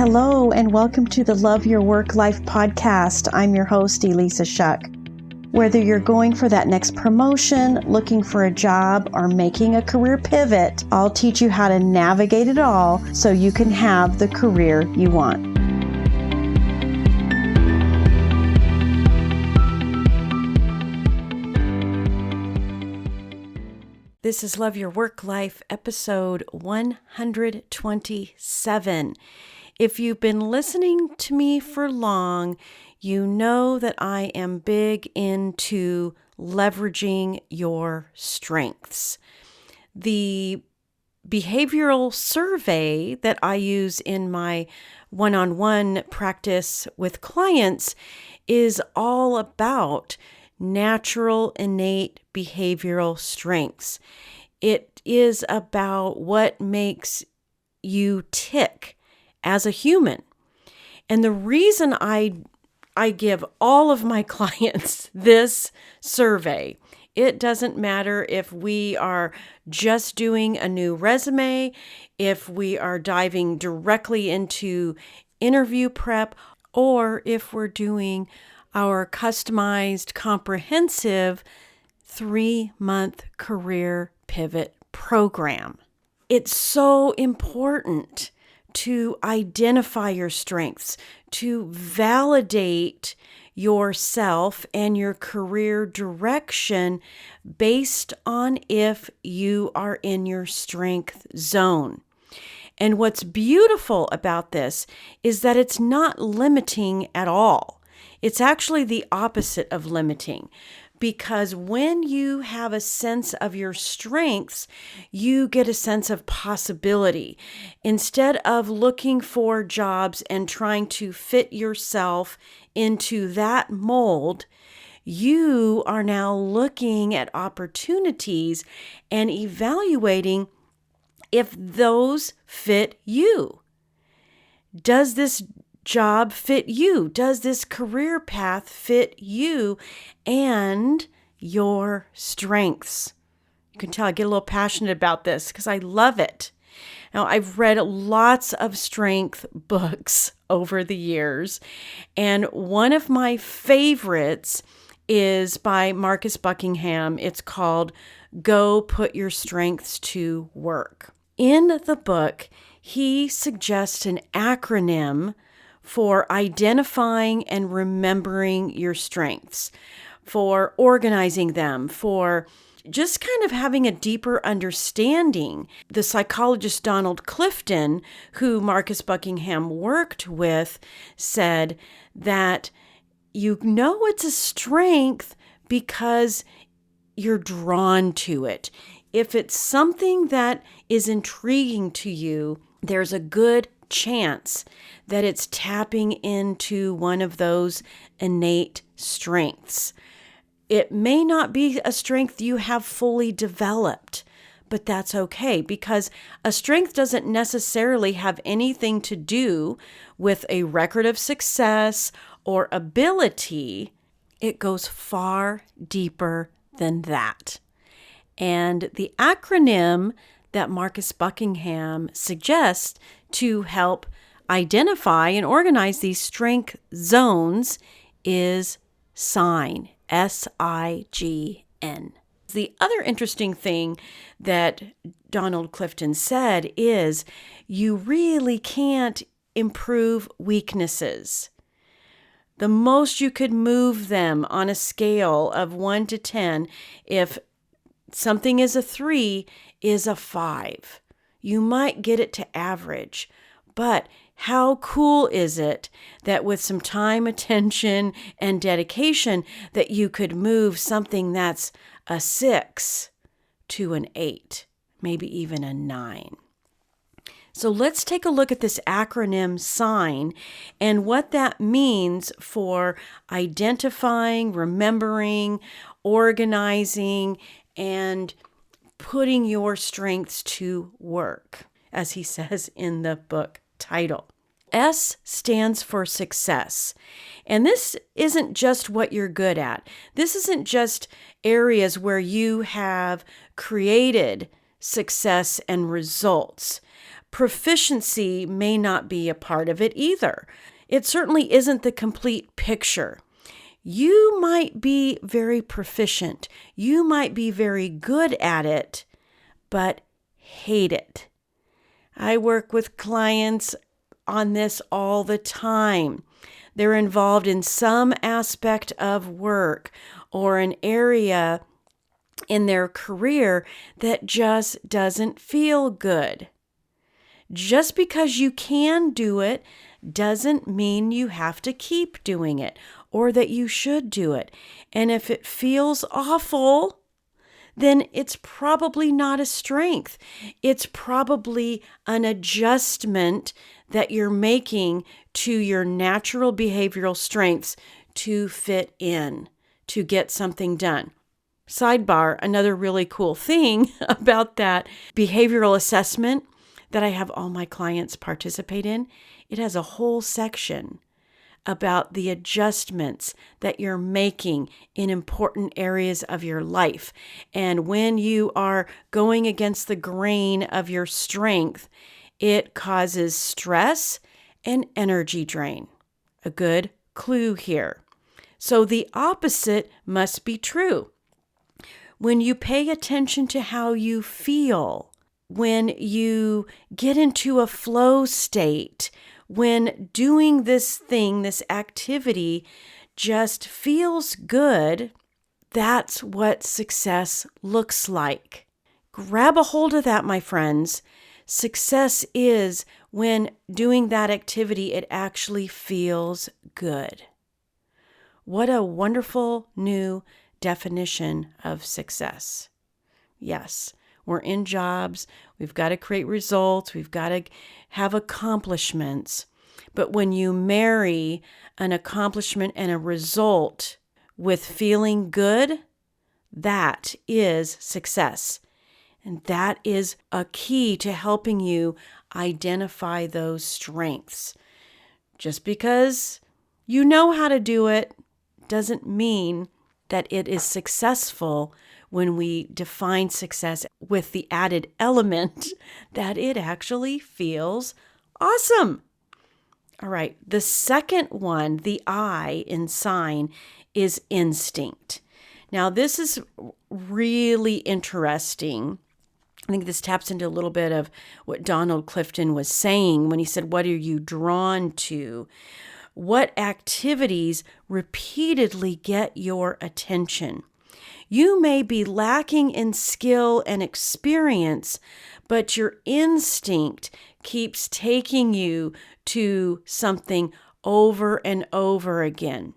Hello, and welcome to the Love Your Work Life podcast. I'm your host, Elissa Shuck. Whether you're going for that next promotion, looking for a job, or making a career pivot, I'll teach you how to navigate it all so you can have the career you want. This is Love Your Work Life, episode 127. If you've been listening to me for long, you know that I am big into leveraging your strengths. The behavioral survey that I use in my one-on-one practice with clients is all about natural, innate behavioral strengths. It is about what makes you tick as a human. And the reason I give all of my clients this survey, it doesn't matter if we are just doing a new resume, if we are diving directly into interview prep, or if we're doing our customized, comprehensive 3-month career pivot program. It's so important to identify your strengths, to validate yourself and your career direction based on if you are in your strength zone. And what's beautiful about this is that it's not limiting at all. It's actually the opposite of limiting, because when you have a sense of your strengths, you get a sense of possibility. Instead of looking for jobs and trying to fit yourself into that mold, you are now looking at opportunities and evaluating if those fit you. Does this job fit you? Does this career path fit you and your strengths? You can tell I get a little passionate about this because I love it. Now, I've read lots of strength books over the years, and one of my favorites is by Marcus Buckingham. It's called Go Put Your Strengths to Work. In the book, he suggests an acronym for identifying and remembering your strengths, for organizing them, for just kind of having a deeper understanding. The psychologist Donald Clifton, who Marcus Buckingham worked with, said that you know it's a strength because you're drawn to it. If it's something that is intriguing to you, there's a good chance that it's tapping into one of those innate strengths. It may not be a strength you have fully developed, but that's okay, because a strength doesn't necessarily have anything to do with a record of success or ability. It goes far deeper than that. And the acronym that Marcus Buckingham suggests to help identify and organize these strength zones is SIGN, S-I-G-N. The other interesting thing that Donald Clifton said is you really can't improve weaknesses. The most you could move them on a scale of 1 to 10, if something is a 3, is a 5. You might get it to average, but how cool is it that with some time, attention, and dedication that you could move something that's a 6 to an 8, maybe even a 9. So let's take a look at this acronym SIGN and what that means for identifying, remembering, organizing, and putting your strengths to work, as he says in the book title. S stands for success. And this isn't just what you're good at. This isn't just areas where you have created success and results, Proficiency may not be a part of it either. It certainly isn't the complete picture. You might be very proficient. You might be very good at it, but hate it. I work with clients on this all the time. They're involved in some aspect of work or an area in their career that just doesn't feel good. Just because you can do it doesn't mean you have to keep doing it or that you should do it. And if it feels awful, then it's probably not a strength. It's probably an adjustment that you're making to your natural behavioral strengths to fit in, to get something done. Sidebar, another really cool thing about that behavioral assessment that I have all my clients participate in, it has a whole section about the adjustments that you're making in important areas of your life. And when you are going against the grain of your strength, it causes stress and energy drain. A good clue here. So the opposite must be true. When you pay attention to how you feel, when you get into a flow state, when doing this thing, this activity just feels good, that's what success looks like. Grab a hold of that, my friends. Success is when doing that activity, it actually feels good. What a wonderful new definition of success. Yes, we're in jobs. We've got to create results. We've got to have accomplishments. But when you marry an accomplishment and a result with feeling good, that is success. And that is a key to helping you identify those strengths. Just because you know how to do it doesn't mean that it is successful when we define success with the added element that it actually feels awesome. All right, the second one, the I in sign, is instinct. Now, this is really interesting. I think this taps into a little bit of what Donald Clifton was saying when he said, what are you drawn to? What activities repeatedly get your attention? You may be lacking in skill and experience, but your instinct keeps taking you to something over and over again.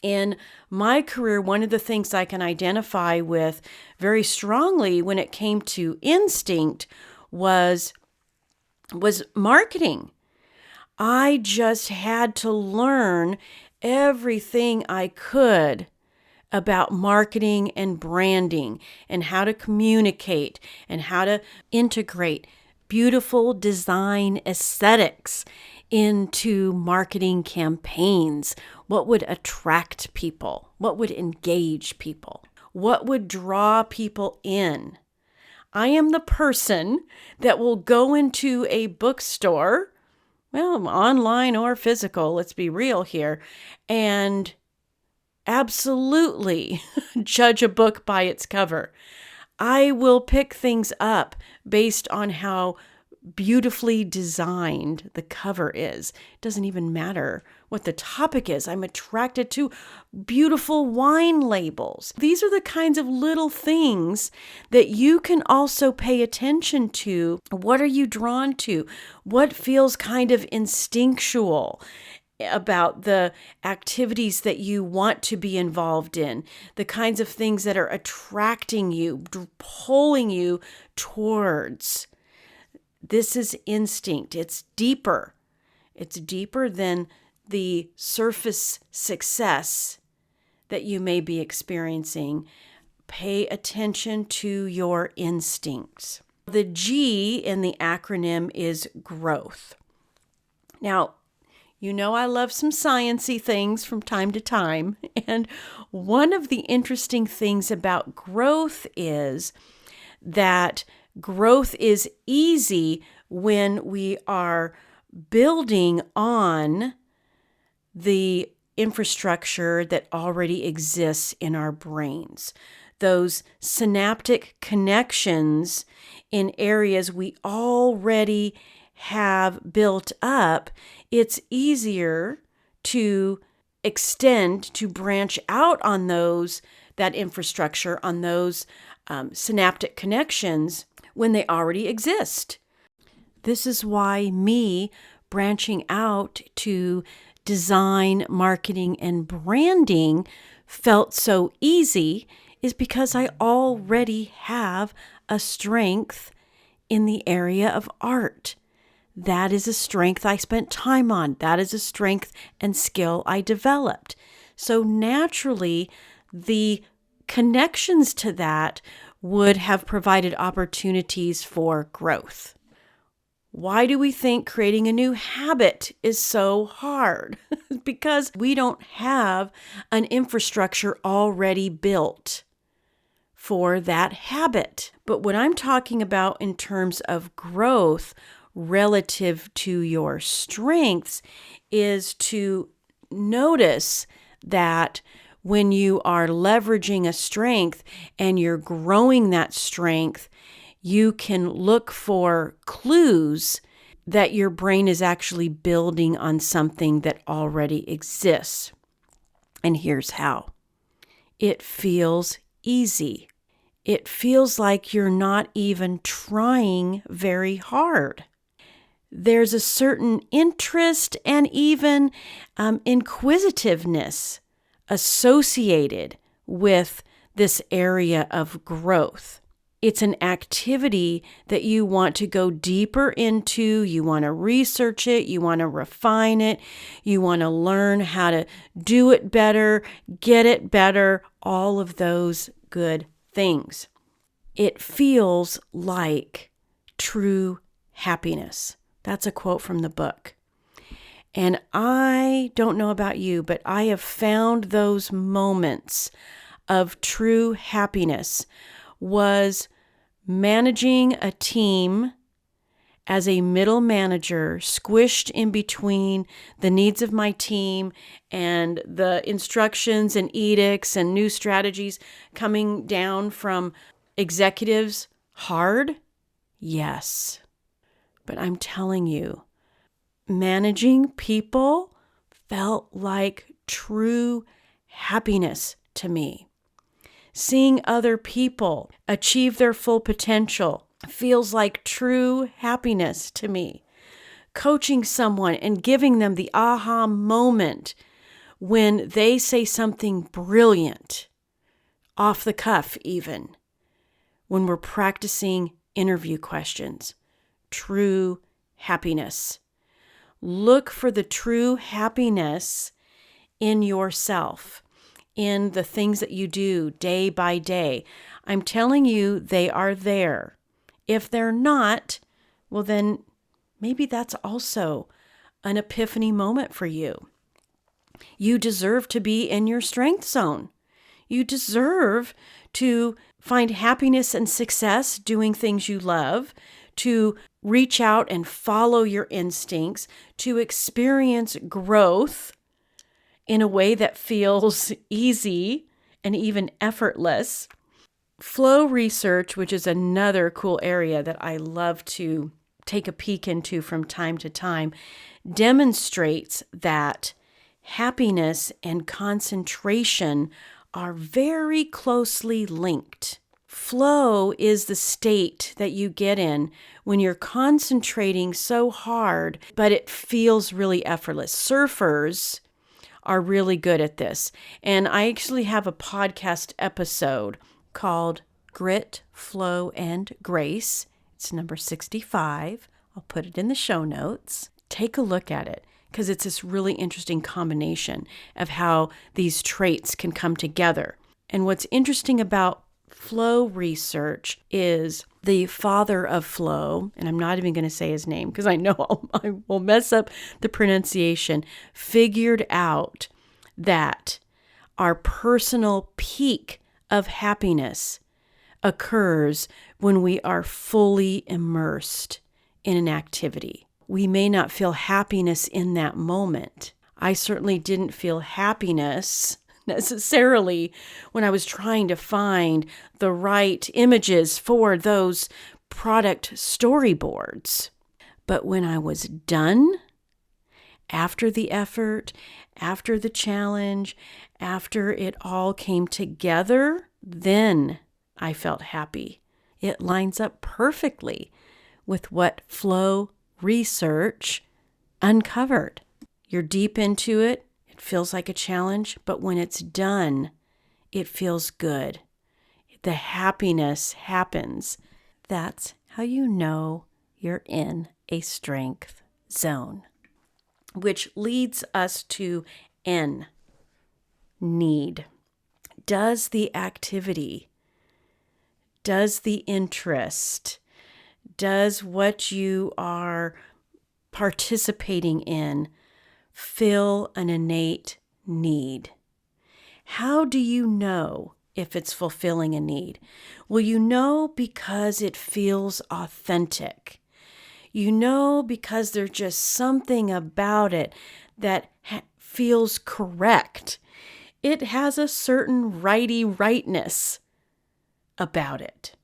In my career, one of the things I can identify with very strongly when it came to instinct was marketing. I just had to learn everything I could about marketing and branding and how to communicate and how to integrate beautiful design aesthetics into marketing campaigns. What would attract people? What would engage people? What would draw people in? I am the person that will go into a bookstore, well, online or physical, let's be real here, and absolutely judge a book by its cover. I will pick things up based on how beautifully designed the cover is. It doesn't even matter what the topic is. I'm attracted to beautiful wine labels. These are the kinds of little things that you can also pay attention to. What are you drawn to? What feels kind of instinctual about the activities that you want to be involved in, the kinds of things that are attracting you, pulling you towards. This is instinct. It's deeper. It's deeper than the surface success that you may be experiencing. Pay attention to your instincts. The G in the acronym is growth. Now, you know I love some science-y things from time to time, and one of the interesting things about growth is that Growth is easy when we are building on the infrastructure that already exists in our brains. Those synaptic connections in areas we already have built up, it's easier to extend, to branch out on that infrastructure, on those synaptic connections when they already exist. This is why me branching out to design, marketing, and branding felt so easy, is because I already have a strength in the area of art. That is a strength I spent time on. That is a strength and skill I developed. So naturally, the connections to that would have provided opportunities for growth. Why do we think creating a new habit is so hard? Because we don't have an infrastructure already built for that habit. But what I'm talking about in terms of growth relative to your strengths is to notice that when you are leveraging a strength and you're growing that strength, you can look for clues that your brain is actually building on something that already exists. And here's how. It feels easy. It feels like you're not even trying very hard. There's a certain interest and even inquisitiveness associated with this area of growth. It's an activity that you want to go deeper into. You want to research it. You want to refine it. You want to learn how to do it better, get it better, all of those good things. It feels like true happiness. That's a quote from the book. And I don't know about you, but I have found those moments of true happiness was managing a team as a middle manager, squished in between the needs of my team and the instructions and edicts and new strategies coming down from executives. Hard? Yes. But I'm telling you, managing people felt like true happiness to me. Seeing other people achieve their full potential feels like true happiness to me. Coaching someone and giving them the aha moment when they say something brilliant, off the cuff even, when we're practicing interview questions. True happiness. Look for the true happiness in yourself, in the things that you do day by day. I'm telling you, they are there. If they're not, well then maybe that's also an epiphany moment for you. You deserve to be in your strength zone. You deserve to find happiness and success doing things you love, to reach out and follow your instincts, to experience growth in a way that feels easy and even effortless. Flow research, which is another cool area that I love to take a peek into from time to time, demonstrates that happiness and concentration are very closely linked. Flow is the state that you get in when you're concentrating so hard, but it feels really effortless. Surfers are really good at this. And I actually have a podcast episode called Grit, Flow, and Grace. It's number 65. I'll put it in the show notes. Take a look at it because it's this really interesting combination of how these traits can come together. And what's interesting about flow research is the father of flow, and I'm not even going to say his name because I know I will mess up the pronunciation, figured out that our personal peak of happiness occurs when we are fully immersed in an activity. We may not feel happiness in that moment. I certainly didn't feel happiness necessarily when I was trying to find the right images for those product storyboards. But when I was done, after the effort, after the challenge, after it all came together, then I felt happy. It lines up perfectly with what flow research uncovered. You're deep into it. It feels like a challenge, but when it's done, it feels good. The happiness happens. That's how you know you're in a strength zone. Which leads us to N, need. Does the activity, does the interest, does what you are participating in fill an innate need? How do you know if it's fulfilling a need? Well, you know because it feels authentic. You know because there's just something about it that feels correct. It has a certain rightness about it.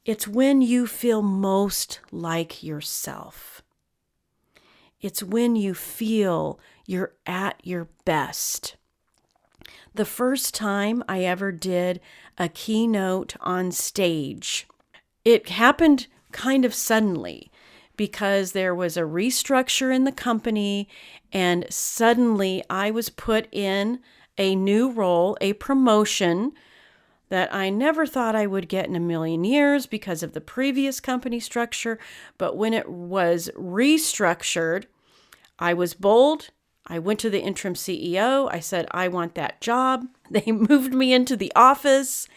It's when you feel most like yourself. It's when you feel you're at your best. The first time I ever did a keynote on stage, it happened kind of suddenly because there was a restructure in the company and suddenly I was put in a new role, a promotion that I never thought I would get in a million years because of the previous company structure. But when it was restructured, I was bold. I went to the interim CEO. I said, I want that job. They moved me into the office.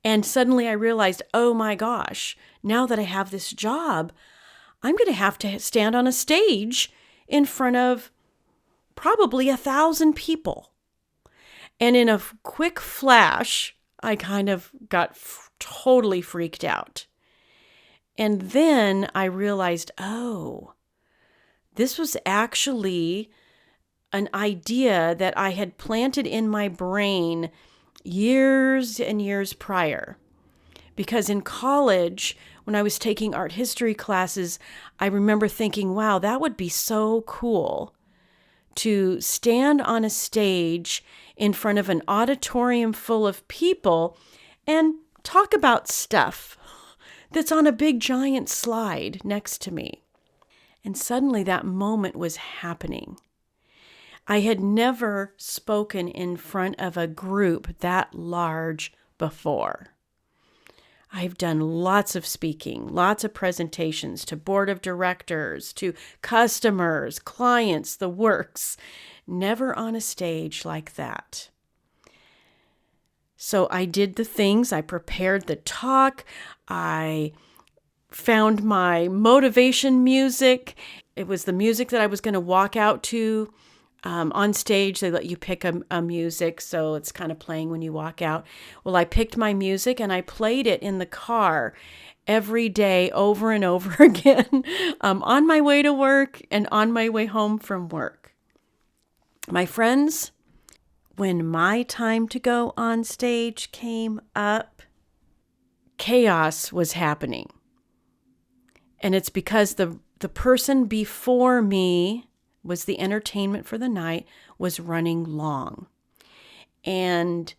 And suddenly I realized, oh my gosh, now that I have this job, I'm going to have to stand on a stage in front of probably 1,000 people. And in a quick flash, I kind of got totally freaked out. And then I realized, oh, this was actually an idea that I had planted in my brain years and years prior. Because in college, when I was taking art history classes, I remember thinking, wow, that would be so cool to stand on a stage in front of an auditorium full of people and talk about stuff that's on a big giant slide next to me. And suddenly that moment was happening. I had never spoken in front of a group that large before. I've done lots of speaking, lots of presentations to board of directors, to customers, clients, the works. Never on a stage like that. So I did the things. I prepared the talk. I found my motivation music. It was the music that I was going to walk out to. On stage, they let you pick a music, so it's kind of playing when you walk out. Well, I picked my music and I played it in the car every day over and over again on my way to work and on my way home from work. My friends, when my time to go on stage came up, chaos was happening. And it's because the person before me was the entertainment for the night, was running long. And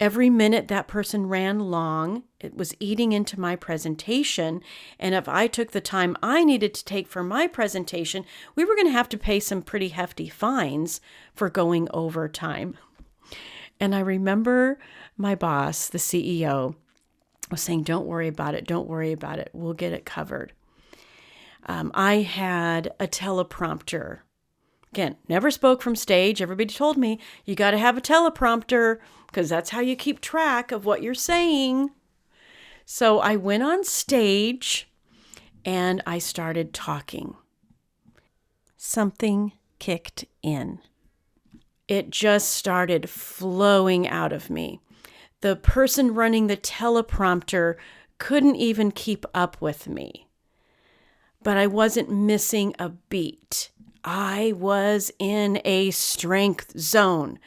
every minute that person ran long, it was eating into my presentation. And if I took the time I needed to take for my presentation, we were going to have to pay some pretty hefty fines for going over time. And I remember my boss, the CEO, was saying, don't worry about it. Don't worry about it. We'll get it covered. I had a teleprompter. Again, never spoke from stage. Everybody told me you got to have a teleprompter because that's how you keep track of what you're saying. So I went on stage and I started talking. Something kicked in. It just started flowing out of me. The person running the teleprompter couldn't even keep up with me. But I wasn't missing a beat. I was in a strength zone.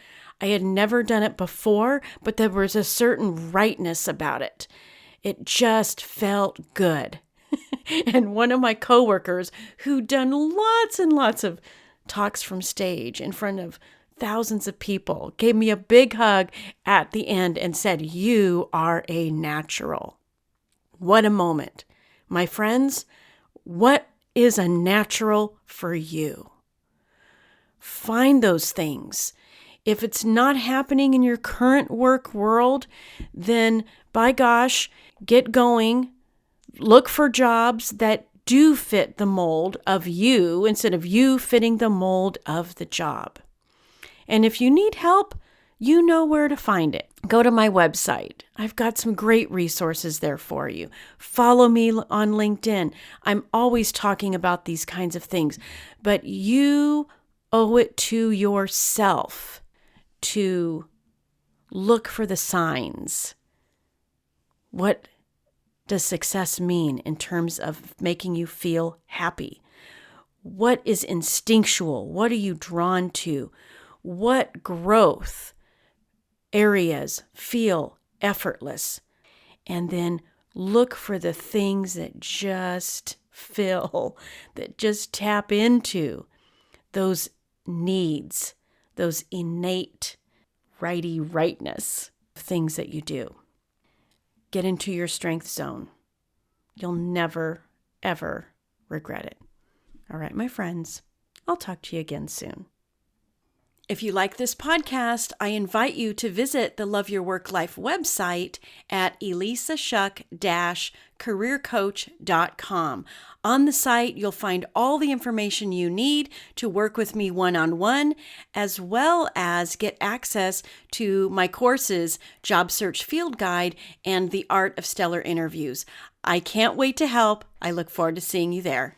I had never done it before, but there was a certain rightness about it. It just felt good. And one of my coworkers, who'd done lots and lots of talks from stage in front of thousands of people, gave me a big hug at the end and said, "You are a natural." What a moment. My friends, what is a natural for you? Find those things. If it's not happening in your current work world, then by gosh, get going. Look for jobs that do fit the mold of you instead of you fitting the mold of the job. And if you need help, you know where to find it. Go to my website. I've got some great resources there for you. Follow me on LinkedIn. I'm always talking about these kinds of things, but you owe it to yourself to look for the signs. What does success mean in terms of making you feel happy? What is instinctual? What are you drawn to? What growth areas feel effortless? And then look for the things that just fill, that just tap into those needs, those innate rightness, things that you do. Get into your strength zone. You'll never, ever regret it. All right, my friends, I'll talk to you again soon. If you like this podcast, I invite you to visit the Love Your Work Life website at elissashuck-careercoach.com. On the site, you'll find all the information you need to work with me one-on-one, as well as get access to my courses, Job Search Field Guide, and The Art of Stellar Interviews. I can't wait to help. I look forward to seeing you there.